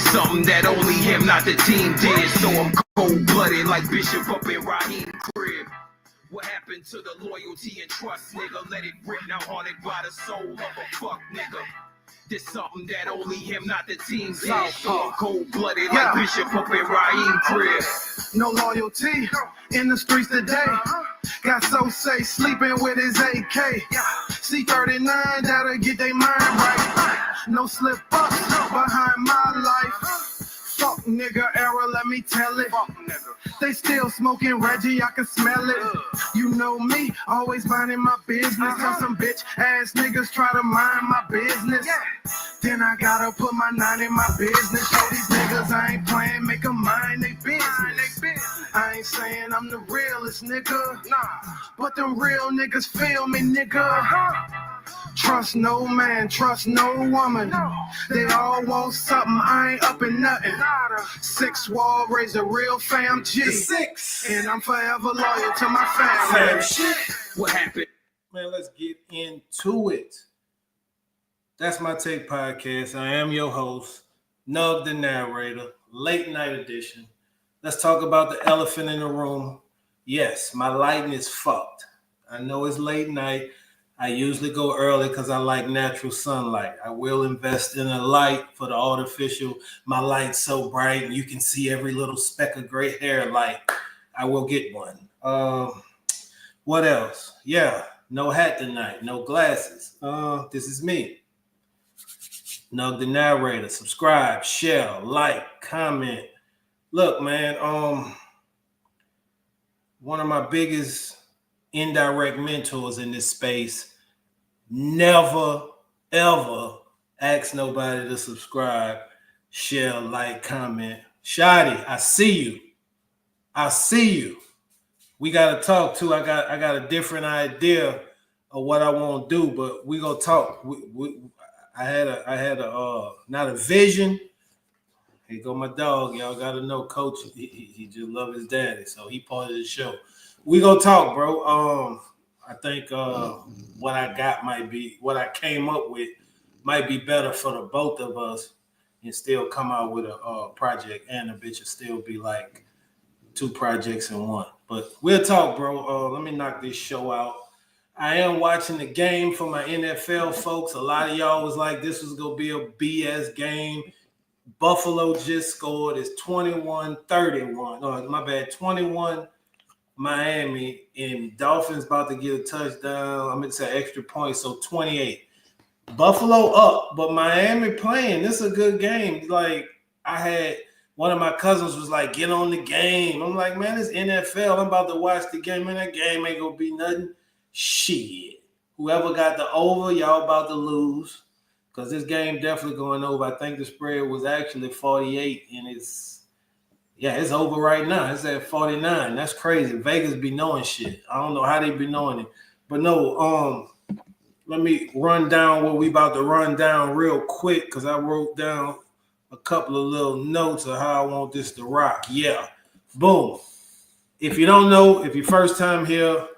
There's something that only him, not the team did. So I'm cold-blooded like Bishop up in Raheem crib. What happened to the loyalty and trust, nigga? Let it rip, now haunted by the soul of a fuck, nigga. There's something that only him, not the team did. So I'm cold-blooded like Bishop up in Raheem crib. No loyalty in the streets today. Got so say sleeping with his AK. C39 that'll get they mind right. No slip ups behind my life. Fuck nigga era, let me tell it. They still smoking Reggie, I can smell it. You know me, always minding my business. Cause some bitch ass niggas try to mind my business. Then I gotta put my 9 in my business. Show these niggas I ain't playing, make them mind they business. I ain't saying I'm the realest nigga, but them real niggas feel me, nigga. Trust no man, trust no woman. They all want something, I ain't up in nothing. 6 wall, raise a real fam G. And I'm forever loyal to my family. What happened? Man, let's get into it. That's My Take podcast. I am your host, Nug the narrator, late night edition. Let's talk about the elephant in the room. Yes, my lighting is fucked. I know it's late night. I usually go early because I like natural sunlight. I will invest in a light for the artificial. My light's so bright and you can see every little speck of gray hair light. I will get one. What else? Yeah, no hat tonight, no glasses. This is me. Nug the narrator. Subscribe, share, like, comment. Look, man, one of my biggest indirect mentors in this space never, ever ask nobody to subscribe, share, like, comment. Shotty, I see you. I see you. We got to talk too. I got a different idea of what I want to do, but we gonna talk. I had a not a vision. Here go my dog. Y'all got to know, Coach. He just love his daddy, so he part of the show. We gonna talk, bro. I think what I got might be what I came up with might be better for the both of us, and still come out with a project, and the bitch will still be like 2 projects in one. But we'll talk, bro. Let me knock this show out. I am watching the game for my NFL folks. A lot of y'all was like, this was gonna be a BS game. Buffalo just scored. It's 21-31. No, my bad, 21 Miami, and Dolphins about to get a touchdown. I'm gonna say extra point, so 28. Buffalo up, but Miami playing. This is a good game. Like, I had one of my cousins was like, get on the game. I'm like, man, it's NFL. I'm about to watch the game, and that game ain't gonna be nothing. Shit. Whoever got the over, y'all about to lose. Because this game definitely going over. I think the spread was actually 48, and it's over right now. It's at 49. That's crazy. Vegas be knowing shit. I don't know how they be knowing it. But no, let me run down what we about to run down real quick, because I wrote down a couple of little notes of how I want this to rock. Yeah. Boom. If you don't know, if you're first time here,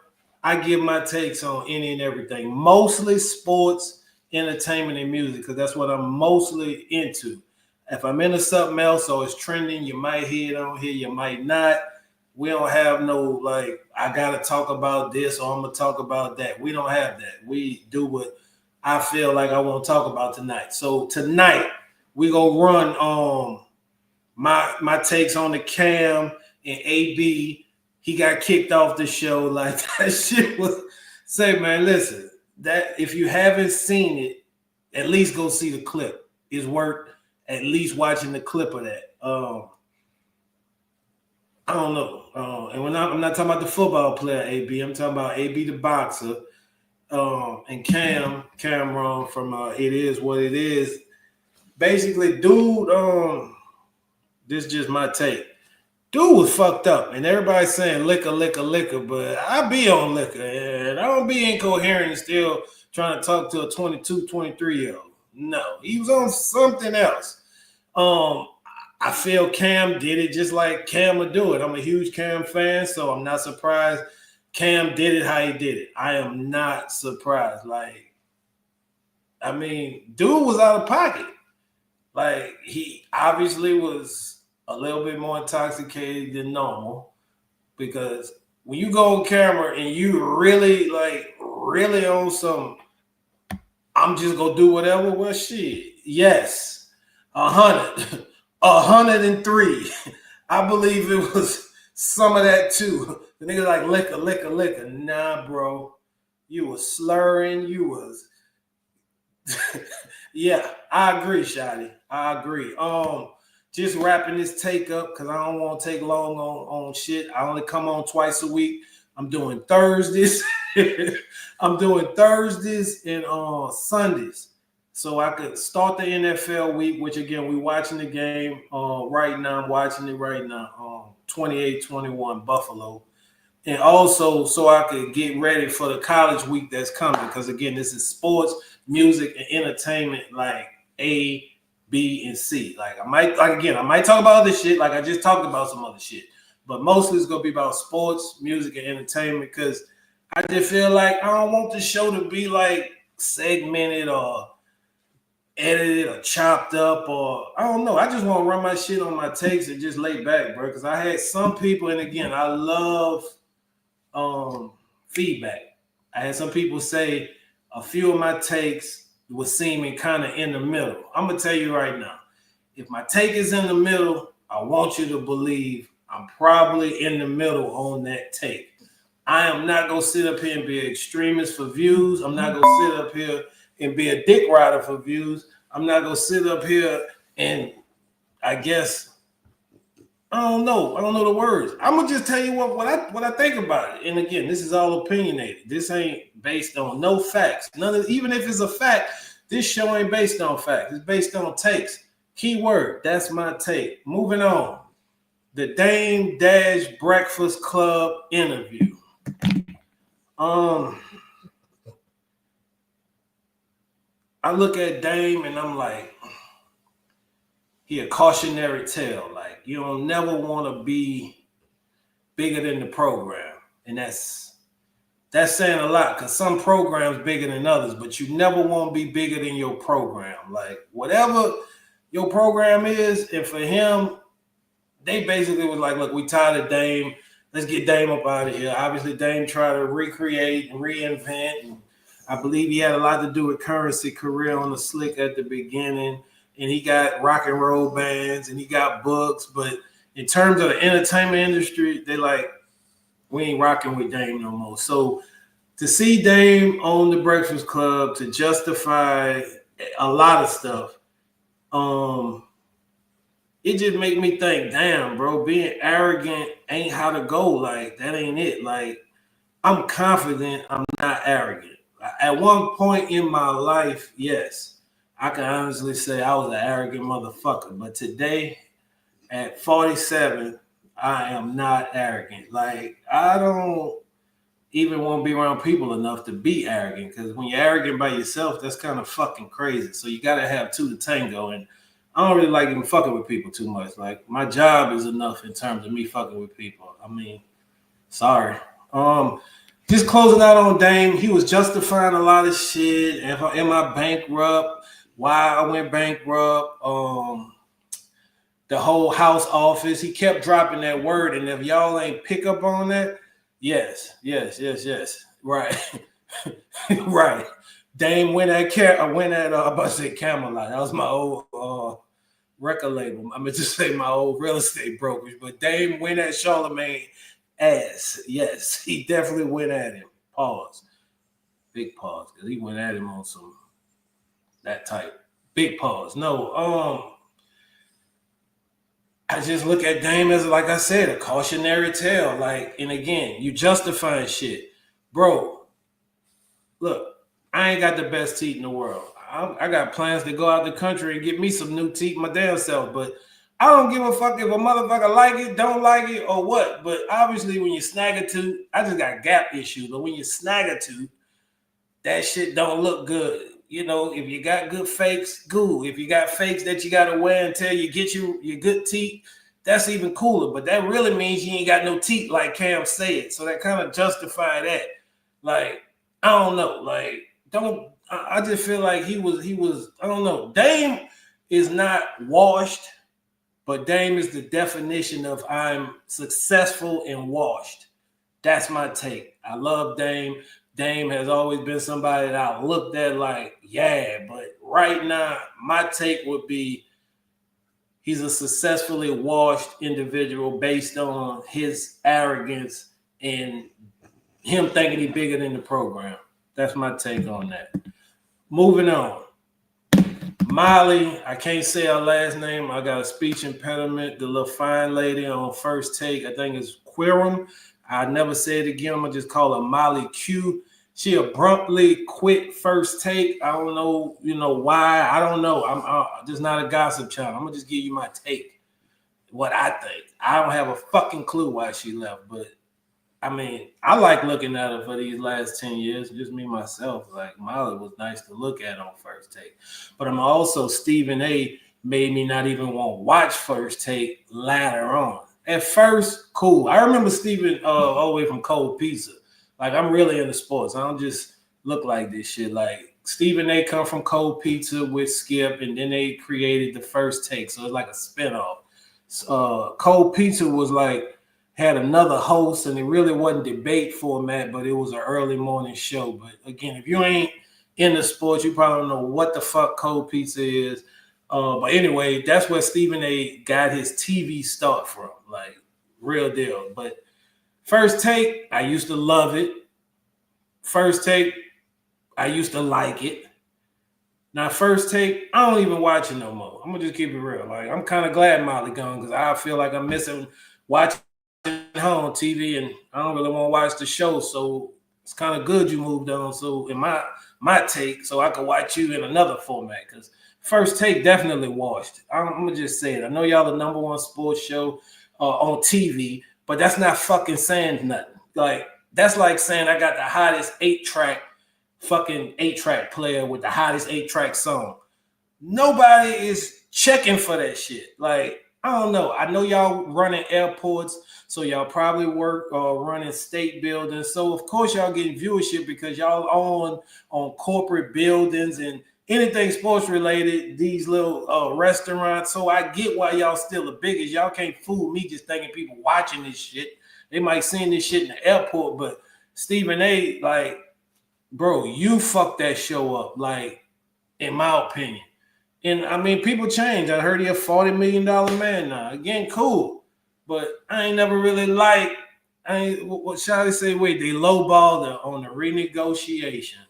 I give my takes on any and everything. Mostly sports, entertainment, and music, because that's what I'm mostly into. If I'm into something else or it's trending, you might hear it on here, you might not. We don't have no, like, I gotta talk about this or I'm gonna talk about that. We don't have that. We do what I feel like I want to talk about tonight. So tonight we gonna run my takes on the Cam and AB. He got kicked off the show. Like, that shit was, say, man, listen, that if you haven't seen it, at least go see the clip. It's worth at least watching the clip of that. I don't know. And when I'm not talking about the football player, AB, I'm talking about AB the boxer, and Cameron from It Is What It Is. Basically, dude, this is just my take. Dude was fucked up, and everybody's saying liquor, but I be on liquor, and I don't be incoherent and still trying to talk to a 22, 23-year-old. No, he was on something else. I feel Cam did it just like Cam would do it. I'm a huge Cam fan, so I'm not surprised Cam did it how he did it. I am not surprised. Like, I mean, dude was out of pocket. Like, he obviously was a little bit more intoxicated than normal, because when you go on camera and you really on some, I'm just gonna do whatever. Well, shit, yes, 100, 103. I believe it was some of that too. The nigga like liquor. Nah, bro, you was slurring. You was, yeah. I agree, Shotty. I agree. Just wrapping this take up because I don't want to take long on shit. I only come on twice a week. I'm doing Thursdays. I'm doing Thursdays and Sundays, so I could start the NFL week. Which again, we watching the game right now. I'm watching it right now. 28-21 Buffalo, and also so I could get ready for the college week that's coming. Because again, this is sports, music, and entertainment, like A, B, and C. Like I might talk about other shit, like I just talked about some other shit, but mostly it's gonna be about sports, music, and entertainment. Because I just feel like I don't want the show to be like segmented or edited or chopped up, or I don't know. I just want to run my shit on my takes and just lay back, bro. Because I had some people, and again, I love feedback. I had some people say a few of my takes was seeming kind of in the middle. I'm gonna tell you right now, if my take is in the middle, I want you to believe I'm probably in the middle on that take. I am not gonna sit up here and be an extremist for views. I'm not gonna sit up here and be a dick rider for views. I'm not gonna sit up here and I guess I don't know the words. I'm gonna just tell you what I think about it. And again, this is all opinionated. This ain't based on no facts. Even if it's a fact, this show ain't based on facts. It's based on takes. Keyword, that's my take. Moving on. The Dame Dash Breakfast Club interview. I look at Dame and I'm like, he a cautionary tale. Like, you don't never want to be bigger than the program. And that's saying a lot, because some programs bigger than others, but you never want to be bigger than your program. Like, whatever your program is, and for him, they basically was like, look, we tired of Dame. Let's get Dame up out of here. Obviously, Dame tried to recreate and reinvent. And I believe he had a lot to do with Currency career on the slick at the beginning. And he got rock and roll bands and he got books. But in terms of the entertainment industry, they like, we ain't rocking with Dame no more. So to see Dame on the Breakfast Club to justify a lot of stuff, it just make me think, damn, bro, being arrogant ain't how to go. Like, that ain't it. Like, I'm confident I'm not arrogant. At one point in my life, yes, I can honestly say I was an arrogant motherfucker. But today, at 47, I am not arrogant. Like, I don't even want to be around people enough to be arrogant. Because when you're arrogant by yourself, that's kind of fucking crazy. So you got to have two to tango. And I don't really like even fucking with people too much. Like, my job is enough in terms of me fucking with people. I mean, sorry. Just closing out on Dame, he was justifying a lot of shit. Am I bankrupt? Why I went bankrupt? The whole house office. He kept dropping that word, and if y'all ain't pick up on that, yes. Right. Right. Dame went at I'm about to say Camelot. That was my old record label. I'm gonna just say my old real estate brokerage. But Dame went at Charlemagne ass. Yes, he definitely went at him. Pause. Big pause, because he went at him on some that type. Big pause. No, I just look at Dame as, like I said, a cautionary tale. Like, and again, you justifying shit. Bro, look, I ain't got the best teeth in the world. I got plans to go out the country and get me some new teeth my damn self, but I don't give a fuck if a motherfucker like it, don't like it, or what. But obviously, when you snag a tooth, I just got gap issues, but when you snag a tooth, that shit don't look good. You know, if you got good fakes, cool. If you got fakes that you got to wear until you get your good teeth, that's even cooler. But that really means you ain't got no teeth, like Cam said. So that kind of justify that. Like, I don't know. Like, I just feel like he was, I don't know. Dame is not washed, but Dame is the definition of I'm successful and washed. That's my take. I love Dame. Dame has always been somebody that I looked at like, yeah, but right now, my take would be he's a successfully washed individual based on his arrogance and him thinking he's bigger than the program. That's my take on that. Moving on. Molly, I can't say her last name. I got a speech impediment. The little fine lady on First Take, I think it's Quirum. I never say it again. I'm going to just call her Molly Q. She abruptly quit First Take. I don't know, why. I don't know. I'm just not a gossip channel. I'm going to just give you my take, what I think. I don't have a fucking clue why she left, but I mean, I like looking at her for these last 10 years. Just me, myself. Like, Molly was nice to look at on First Take. But I'm also, Stephen A. made me not even want to watch First Take later on. At first, cool. I remember Stephen all the way from Cold Pizza. Like, I'm really into sports. I don't just look like this shit. Like, Stephen A. come from Cold Pizza with Skip, and then they created the First Take. So it's like a spinoff. Cold Pizza was like, had another host, and it really wasn't debate format, but it was an early morning show. But again, if you ain't into sports, you probably don't know what the fuck Cold Pizza is. But anyway, that's where Stephen A. got his TV start from, like real deal. But First Take, I used to love it. First Take, I used to like it. Now, First Take, I don't even watch it no more. I'm gonna just keep it real. Like, I'm kind of glad Molly gone because I feel like I'm missing watching home TV, and I don't really want to watch the show. So it's kind of good you moved on. So in my take, so I could watch you in another format because First Take definitely washed. I'm gonna just say it. I know y'all the number one sports show on TV, but that's not fucking saying nothing. Like, that's like saying I got the hottest 8-track player with the hottest 8-track song. Nobody is checking for that shit. Like, I don't know. I know y'all running airports, so y'all probably work running state buildings. So of course y'all getting viewership because y'all on corporate buildings and anything sports related, these little restaurants. So I get why y'all still the biggest. Y'all can't fool me just thinking people watching this shit. They might seen this shit in the airport, but Stephen A., like, bro, you fucked that show up, like, in my opinion. And I mean, people change. I heard he a $40 million man now. Again, cool. But I ain't never really liked, what shall I say? Wait, they lowballed on the renegotiation.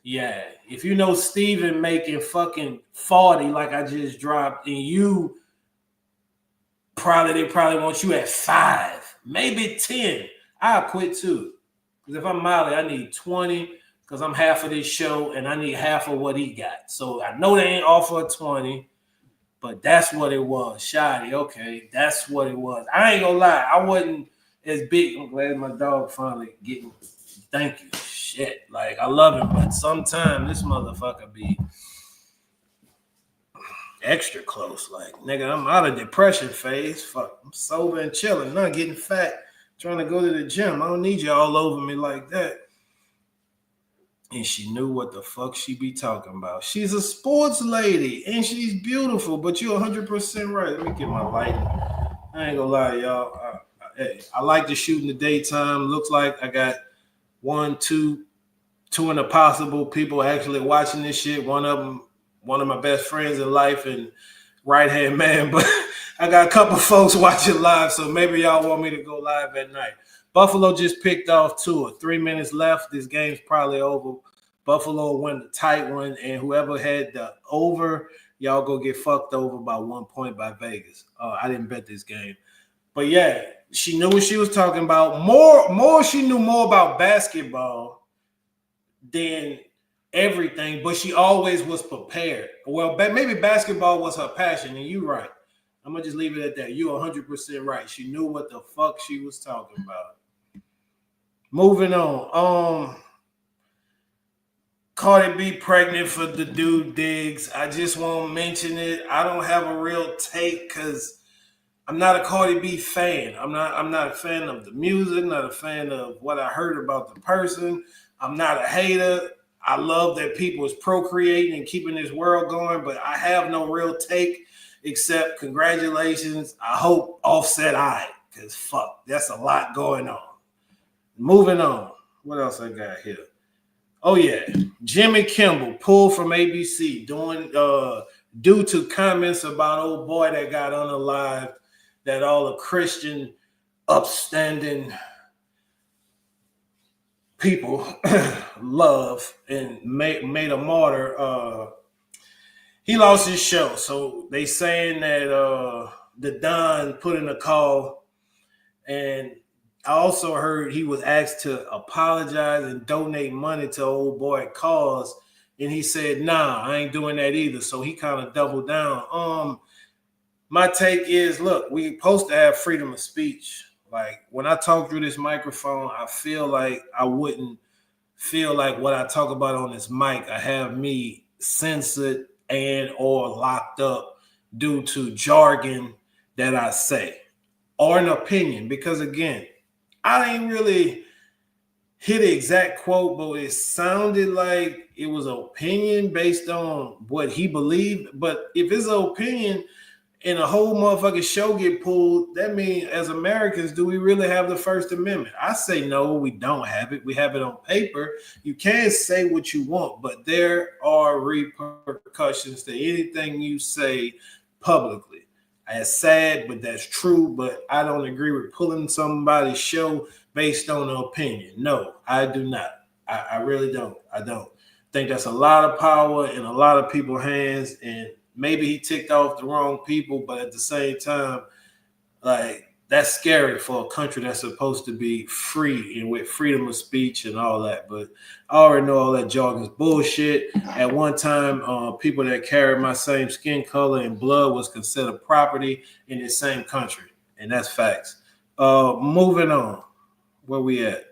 Yeah. If you know Steven making fucking 40 like I just dropped, and you they probably want you at 5, maybe 10. I'll quit too. Because if I'm Molly, I need 20. Because I'm half of this show and I need half of what he got. So I know they ain't offer 20, but that's what it was. Shotty, okay, that's what it was. I ain't gonna lie, I wasn't as big. I'm glad my dog finally getting. Thank you. Shit, like, I love him, but sometimes this motherfucker be extra close. Like, nigga, I'm out of depression phase. Fuck, I'm sober and chilling, not getting fat, trying to go to the gym. I don't need you all over me like that. And she knew what the fuck she be talking about. She's a sports lady, and she's beautiful, but you're 100% right. Let me get my light. I ain't gonna lie, y'all. I like to shoot in the daytime. Looks like I got two and a possible people actually watching this shit. One of them, one of my best friends in life and right-hand man, but I got a couple folks watching live, so maybe y'all want me to go live at night. Buffalo just picked off Tua. 3 minutes left. This game's probably over. Buffalo won the tight one, and whoever had the over, y'all go get fucked over by 1 point by Vegas. I didn't bet this game. But yeah, she knew what she was talking about. She knew more about basketball than everything, but she always was prepared. Well, maybe basketball was her passion, and you're right. I'm going to just leave it at that. You're 100% right. She knew what the fuck she was talking about. Moving on. Cardi B pregnant for the dude Diggs. I just won't mention it. I don't have a real take because I'm not a Cardi B fan. I'm not a fan of the music, not a fan of what I heard about the person. I'm not a hater. I love that people is procreating and keeping this world going, but I have no real take except congratulations. I hope Offset I, because fuck, that's a lot going on. Moving on. What else I got here? Oh yeah, Jimmy Kimmel pulled from ABC due to comments about old boy that got unalived that all the Christian upstanding people love and made a martyr. He lost his show, so they saying that the Don put in a call, and I also heard he was asked to apologize and donate money to old boy cause, and he said, "Nah, I ain't doing that either." So he kind of doubled down. My take is, look, we supposed to have freedom of speech. Like when I talk through this microphone, I feel like I wouldn't feel like what I talk about on this mic, I have me censored and or locked up due to jargon that I say or an opinion. Because again, I didn't really hit the exact quote, but it sounded like it was an opinion based on what he believed. But if it's an opinion and a whole motherfucking show get pulled, that means as Americans, do we really have the First Amendment? I say no, we don't have it. We have it on paper. You can say what you want, but there are repercussions to anything you say publicly. That's sad, but that's true. But I don't agree with pulling somebody's show based on an opinion. No, I do not. I really don't. I don't think that's a lot of power in a lot of people's hands, and maybe he ticked off the wrong people, but at the same time, like that's scary for a country that's supposed to be free and with freedom of speech and all that. But I already know all that jargon is bullshit. At one time, people that carried my same skin color and blood was considered property in the same country, and that's facts. Moving on, where we at?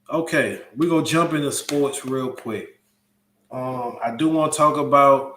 Okay, we're gonna jump into sports real quick. I do want to talk about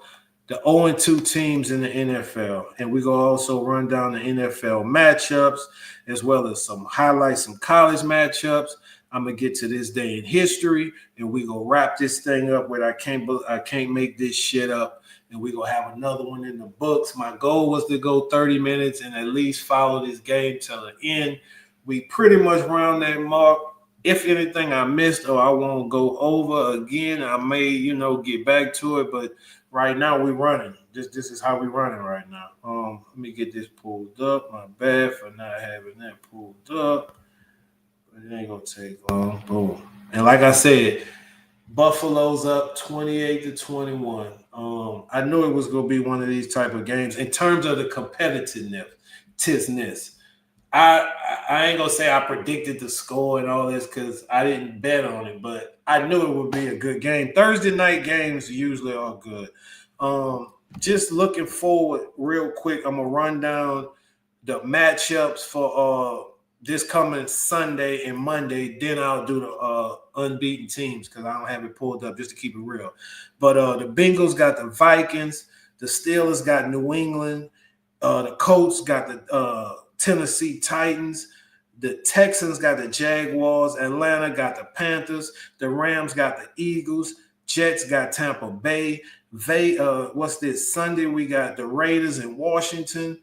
the 0-2 teams in the NFL, and we're going to also run down the NFL matchups as well as some highlights, some college matchups. I'm going to get to this day in history, and we're going to wrap this thing up where I can't make this shit up, and we're going to have another one in the books. My goal was to go 30 minutes and at least follow this game till the end. We pretty much round that mark. If anything I missed or I won't go over again, I may, get back to it, but right now we're running. This is how we're running right now. Let me get this pulled up. My bad for not having that pulled up. But it ain't gonna take long. Boom. And like I said, Buffalo's up 28-21. I knew it was gonna be one of these type of games in terms of the competitiveness. I ain't gonna say I predicted the score and all this because I didn't bet on it, but I knew it would be a good game. Thursday night games usually are good. Just looking forward real quick, I'm gonna run down the matchups for this coming Sunday and Monday. Then I'll do the unbeaten teams because I don't have it pulled up just to keep it real. But the Bengals got the Vikings, the Steelers got New England, the Colts got the Tennessee Titans, the Texans got the Jaguars, Atlanta got the Panthers, the Rams got the Eagles, Jets got Tampa Bay. Sunday we got the Raiders in Washington,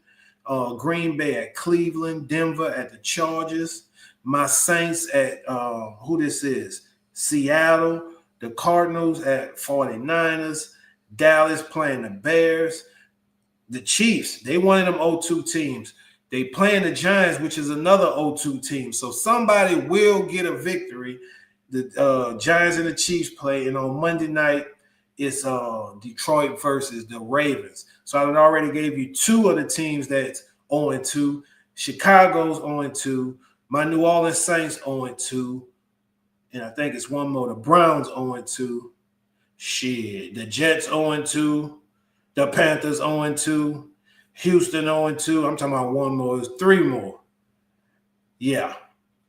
Green Bay at Cleveland, Denver at the Chargers, my Saints at Seattle, the Cardinals at 49ers, Dallas playing the Bears, the Chiefs, they one of them 0-2 teams. They playing the Giants, which is another 0-2 team. So somebody will get a victory. The Giants and the Chiefs play, and on Monday night, it's Detroit versus the Ravens. So I already gave you two of the teams that's 0-2. Chicago's 0-2. My New Orleans Saints 0-2. And I think it's one more. The Browns 0-2. Shit. The Jets 0-2. The Panthers 0-2. Houston 0-2. I'm talking about one more. It's three more. Yeah.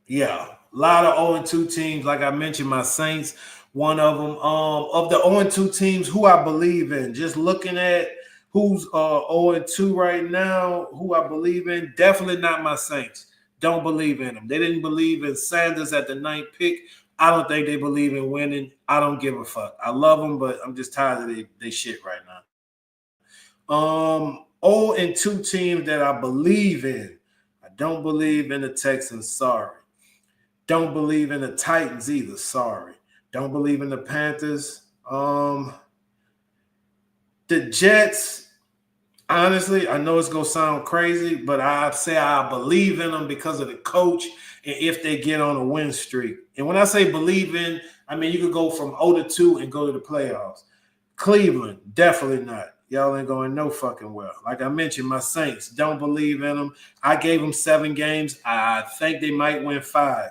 A lot of 0-2 teams. Like I mentioned, my Saints, one of them. Of the 0-2 teams, who I believe in, just looking at who's 0-2 right now, who I believe in, definitely not my Saints. Don't believe in them. They didn't believe in Sanders at the 9th pick I don't think they believe in winning. I don't give a fuck. I love them, but I'm just tired of they shit right now. 0-2 teams that I believe in. I don't believe in the Texans. Sorry. Don't believe in the Titans either. Sorry. Don't believe in the Panthers. The Jets, honestly, I know it's going to sound crazy, but I say I believe in them because of the coach and if they get on a win streak. And when I say believe in, I mean you could go from 0-2 and go to the playoffs. Cleveland, definitely not. Y'all ain't going no fucking well. Like I mentioned, my Saints, don't believe in them. I gave them 7 games. I think they might win 5.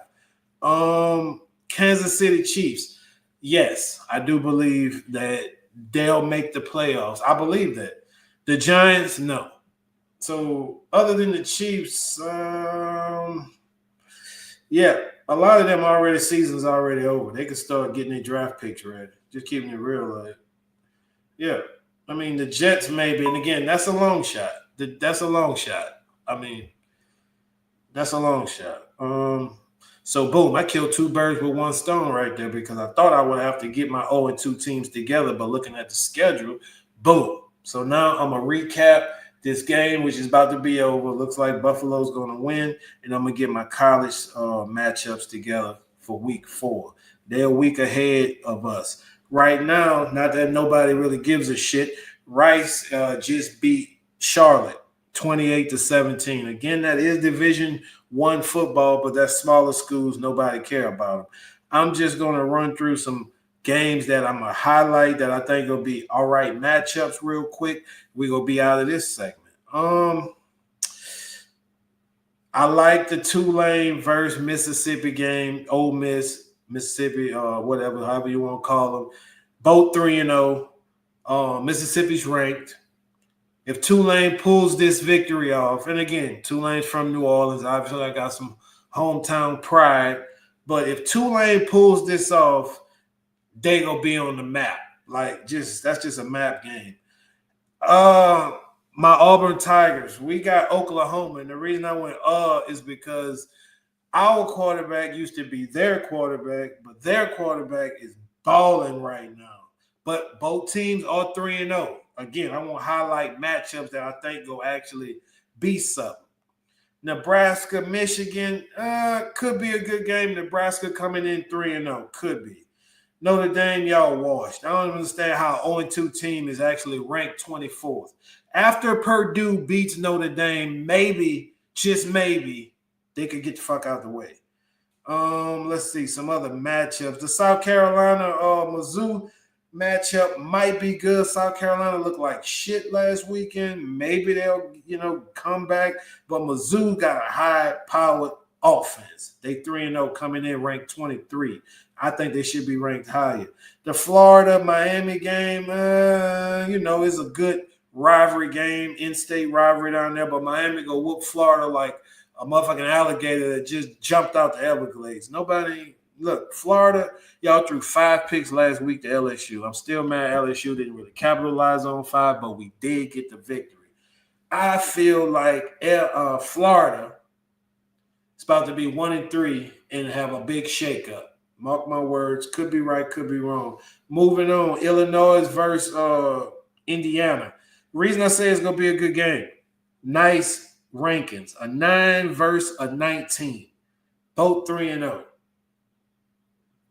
Kansas City Chiefs. Yes, I do believe that they'll make the playoffs. I believe that. The Giants, no. So other than the Chiefs, yeah, a lot of them already season's already over. They can start getting their draft picks ready. Just keeping it real, like, yeah. I mean, the Jets maybe, and again, that's a long shot. That's a long shot. I mean, that's a long shot. So boom, I killed 2 birds with 1 stone right there because I thought I would have to get my 0-2 teams together, but looking at the schedule, boom. So now I'm gonna recap this game, which is about to be over. Looks like Buffalo's gonna win, and I'm gonna get my college matchups together for week 4. They're a week ahead of us. Right now, not that nobody really gives a shit, Rice just beat Charlotte 28-17. Again, that is Division I football, but that's smaller schools. Nobody care about them. I'm just going to run through some games that I'm going to highlight that I think will be all right matchups real quick. We're going to be out of this segment. I like the Tulane versus Mississippi game. Ole Miss, Mississippi, whatever, however you want to call them. Both 3-0. Mississippi's ranked. If Tulane pulls this victory off, and again, Tulane's from New Orleans. Obviously, I got some hometown pride. But if Tulane pulls this off, they gonna be on the map. Like, that's just a map game. My Auburn Tigers. We got Oklahoma, and the reason I went is because our quarterback used to be their quarterback, but their quarterback is balling right now. But both teams are 3-0. Again, I want to highlight matchups that I think will actually be something. Nebraska, Michigan, could be a good game. Nebraska coming in 3-0, could be. Notre Dame, y'all washed. I don't understand how 0-2 team is actually ranked 24th. After Purdue beats Notre Dame, maybe, just maybe, they could get the fuck out of the way. Let's see some other matchups. The South Carolina Mizzou matchup might be good. South Carolina looked like shit last weekend. Maybe they'll, come back. But Mizzou got a high-powered offense. They 3-0 coming in ranked 23. I think they should be ranked higher. The Florida-Miami game, is a good rivalry game, in-state rivalry down there. But Miami go whoop Florida like a motherfucking alligator that just jumped out the Everglades. Look, Florida, y'all threw 5 picks last week to LSU. I'm still mad LSU didn't really capitalize on 5, but we did get the victory. I feel like Florida is about to be 1-3 and have a big shakeup. Mark my words. Could be right, could be wrong. Moving on, Illinois versus Indiana. Reason I say it's going to be a good game. Nice rankings. A 9 versus a 19. Both 3-0.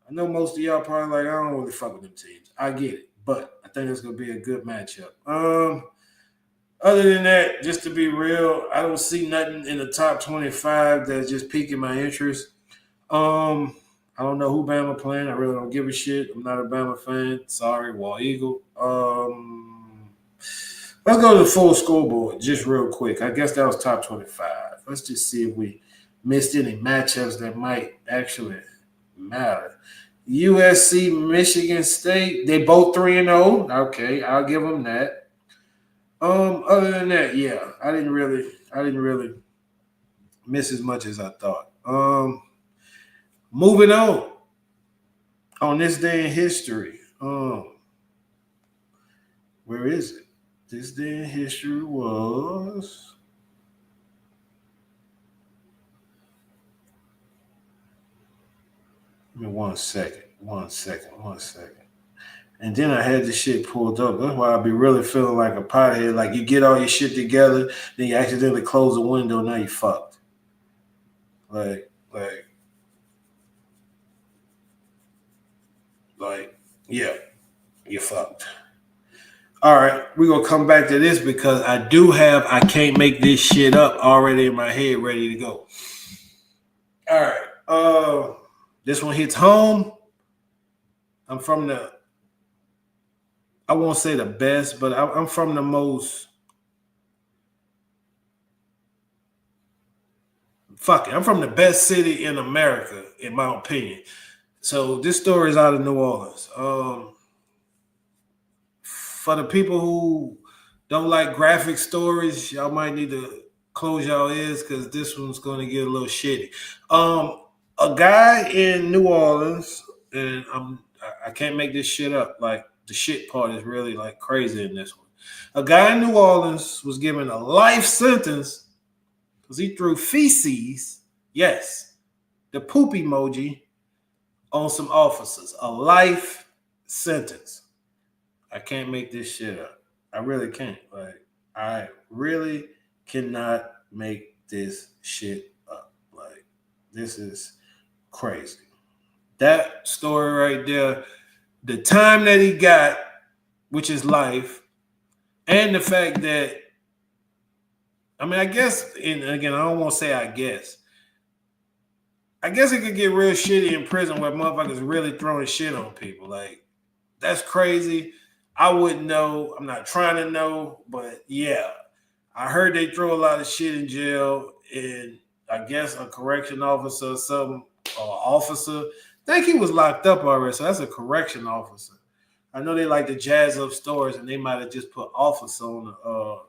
I know most of y'all probably like, I don't really fuck with them teams. I get it, but I think it's going to be a good matchup. Other than that, just to be real, I don't see nothing in the top 25 that's just piquing my interest. I don't know who Bama playing. I really don't give a shit. I'm not a Bama fan. Sorry, War Eagle. Let's go to the full scoreboard just real quick. I guess that was top 25. Let's just see if we missed any matchups that might actually matter. USC, Michigan State, they both 3-0. Okay, I'll give them that. Other than that, yeah, I didn't really miss as much as I thought. Moving on this day in history. Where is it? This day in history was Give me 1 second. And then I had this shit pulled up. That's why I be really feeling like a pothead. Like you get all your shit together, then you accidentally close the window, now you fucked. Like, yeah, you fucked. All right, we're gonna come back to this because I can't make this shit up already in my head, ready to go. All right. This one hits home. I'm from I won't say the best, but I'm from the most. Fuck it. I'm from the best city in America, in my opinion. So this story is out of New Orleans. For the people who don't like graphic stories, y'all might need to close y'all ears because this one's going to get a little shitty. A guy in New Orleans, and I can't make this shit up. Like the shit part is really like crazy in this one. A guy in New Orleans was given a life sentence because he threw feces, yes, the poop emoji, on some officers. A life sentence. I can't make this shit up. I really can't. Like, I really cannot make this shit up. Like, this is crazy. That story right there, the time that he got, which is life, and the fact that, I mean, I guess, and again, I don't want to say I guess it could get real shitty in prison where motherfuckers really throwing shit on people. Like, that's crazy. I wouldn't know. I'm not trying to know, but yeah, I heard they throw a lot of shit in jail, and I guess a correction officer or something, or officer. I think he was locked up already, so that's a correction officer. I know they like to jazz up stories, and they might have just put officer on the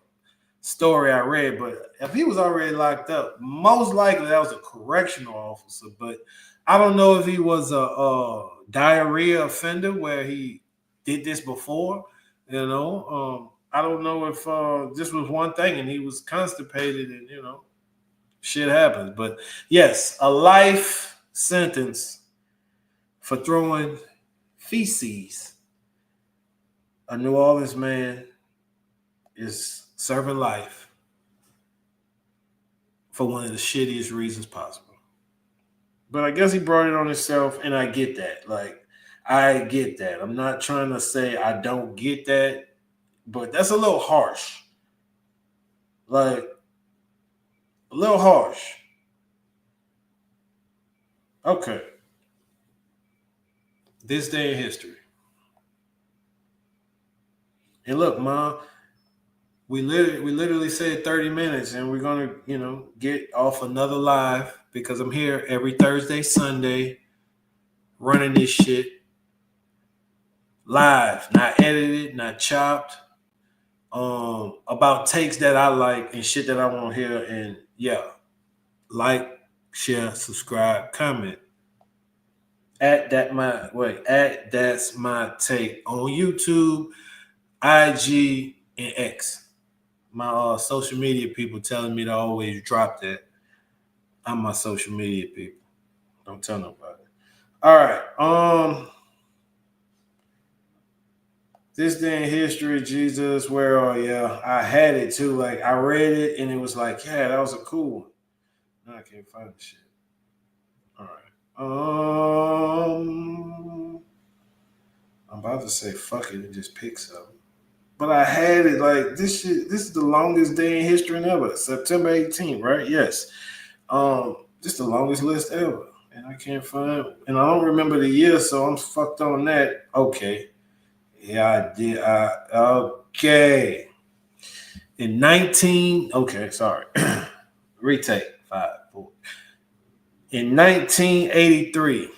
story I read, but if he was already locked up, most likely that was a correctional officer. But I don't know if he was a diarrhea offender where he did this before. You know, I don't know if this was one thing and he was constipated and shit happens. But yes, a life sentence for throwing feces. A New Orleans man is serving life for one of the shittiest reasons possible. But I guess he brought it on himself, and I get that. Like, I get that. I'm not trying to say I don't get that, but that's a little harsh. Like, a little harsh. Okay. This day in history. And look, Mom, we literally said 30 minutes, and we're gonna, get off another live because I'm here every Thursday, Sunday, running this shit live, not edited, not chopped. About takes that I like and shit that I want to hear, and yeah, like, share, subscribe, comment. That's my take on YouTube, IG, and X. My social media people telling me to always drop that. I'm my social media people. Don't tell nobody. All right. This day in history, Jesus, where are you? I had it too. Like, I read it and it was like, yeah, that was a cool one. Now I can't find the shit. All right. I'm about to say fuck it and just pick something. But I had it like this shit. This is the longest day in history ever. September 18th, right? Yes. This the longest list ever. And I can't find, and I don't remember the year, so I'm fucked on that. Okay. Yeah, I did. Okay. Retake. 5, 4. In 1983,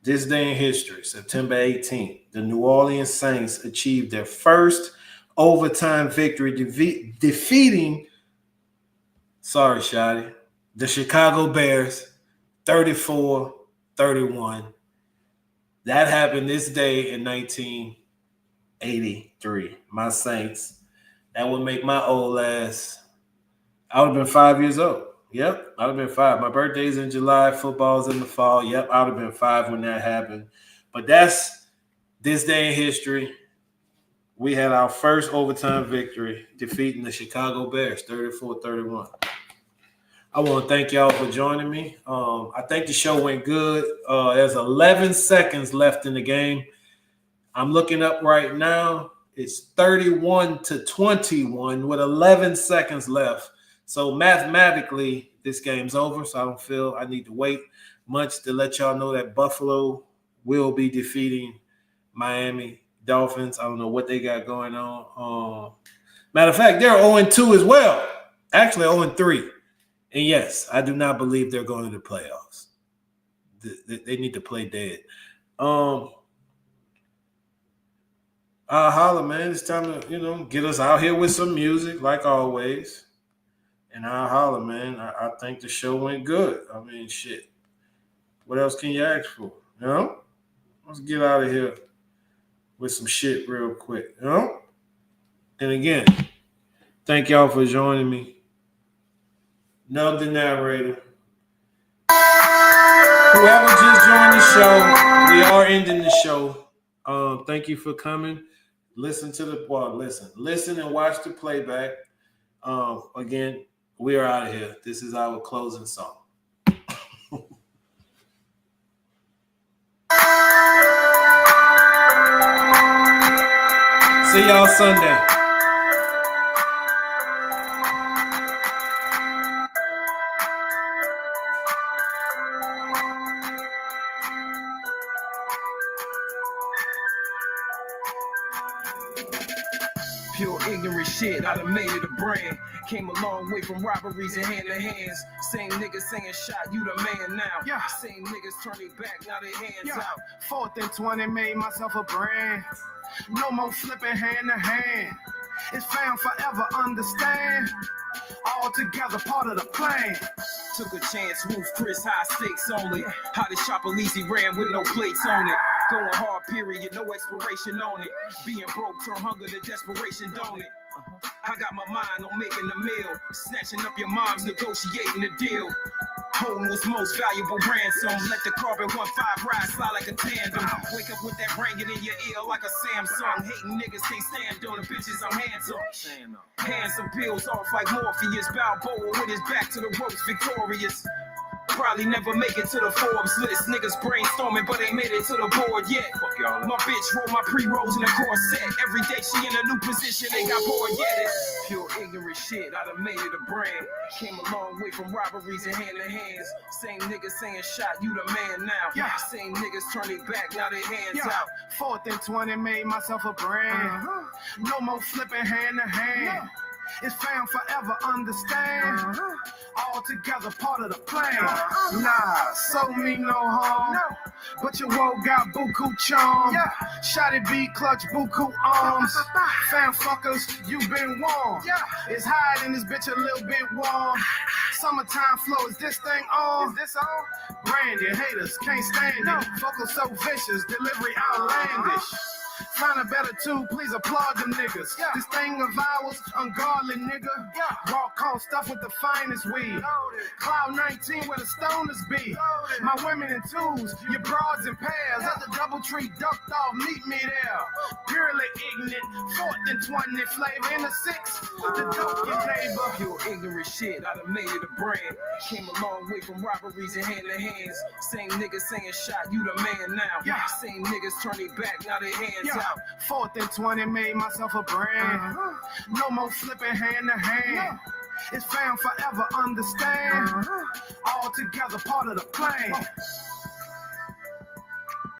this day in history, September 18th, the New Orleans Saints achieved their first overtime victory, defeating, sorry, Shotty, the Chicago Bears 34-31. That happened this day in 1983. My Saints. That would make my old ass, I would have been 5 years old. Yep, I'd have been 5. My birthday's in July. Football's in the fall. Yep, I'd have been 5 when that happened. But that's this day in history. We had our first overtime victory, defeating the Chicago Bears 34-31. I want to thank y'all for joining me. I think the show went good. There's 11 seconds left in the game. I'm looking up right now. It's 31-21 with 11 seconds left. So mathematically, this game's over. So I don't feel I need to wait much to let y'all know that Buffalo will be defeating Miami Dolphins. I don't know what they got going on. Matter of fact, they're 0-2 as well. Actually, 0-3. And yes, I do not believe they're going to the playoffs. They need to play dead. I'll holler, man. It's time to, get us out here with some music, like always. And I'll holler, man. I think the show went good. I mean, shit. What else can you ask for? Let's get out of here with some shit real quick. And again, thank y'all for joining me. Nub the narrator. Whoever just joined the show, we are ending the show. Thank you for coming. Listen and watch the playback. Again, we are out of here. This is our closing song. See y'all Sunday. Pure ignorant shit, I done made it a brand. Came a long way from robberies and hand-to-hands. Same niggas saying shot, you the man now. Yeah. Same niggas turning back, now they hands out. 4th and 20, made myself a brand. No more flipping hand to hand. It's found forever, understand. All together, part of the plan. Took a chance, roof Chris, high stakes only. Hottest shopper, easy ran with no plates on it. Going hard, period, no expiration on it. Being broke, turn hunger to desperation, don't it? I got my mind on making a meal. Snatching up your moms, negotiating a deal. Home was most valuable ransom. Let the carbon 1-5 ride, slide like a tandem. Wake up with that ringing in your ear like a Samsung. Hating niggas can't stand on the bitches, I'm handsome. Handsome pills off like Morpheus. Balboa with his back to the ropes, victorious. Probably never make it to the Forbes list. Niggas brainstorming, but ain't made it to the board yet. Fuck y'all. My bitch roll my pre-rolls in a corset. Every day she in a new position, they got bored yet. It's pure ignorant shit, I done made it a brand. Came a long way from robberies and hand-to-hands. Same niggas saying shot, you the man now. Yeah. Same niggas turning back, now they hands out. 4th and 20, made myself a brand. No more flipping hand to hand. It's found forever, understand. All together, part of the plan. Nah, so me no harm. But your woe got buku charm. Shotty beat, clutch buku arms. Fan fuckers, you been warm. It's hot in this bitch a little bit warm. Summertime flow, is this thing on? Is this on? Branded, haters can't stand it. Vocals so vicious, delivery outlandish. Find a better tune, please applaud them niggas. This thing of ours, ungodly nigga. Walk on stuff with the finest weed. Cloud 19 where the stoners be. My women in twos, your broads in pairs. At the double tree ducked off, meet me there. Purely ignorant, 4th and 20 flavor in the 6. The dope your neighbor. Pure ignorant shit, I done made it a brand. Came a long way from robberies and hand-to-hands. Same niggas saying shot, you the man now. Same niggas turning back, now they hands out. 4th and 20, made myself a brand. No more flipping hand to hand. It's found forever, understand. All together, part of the plan.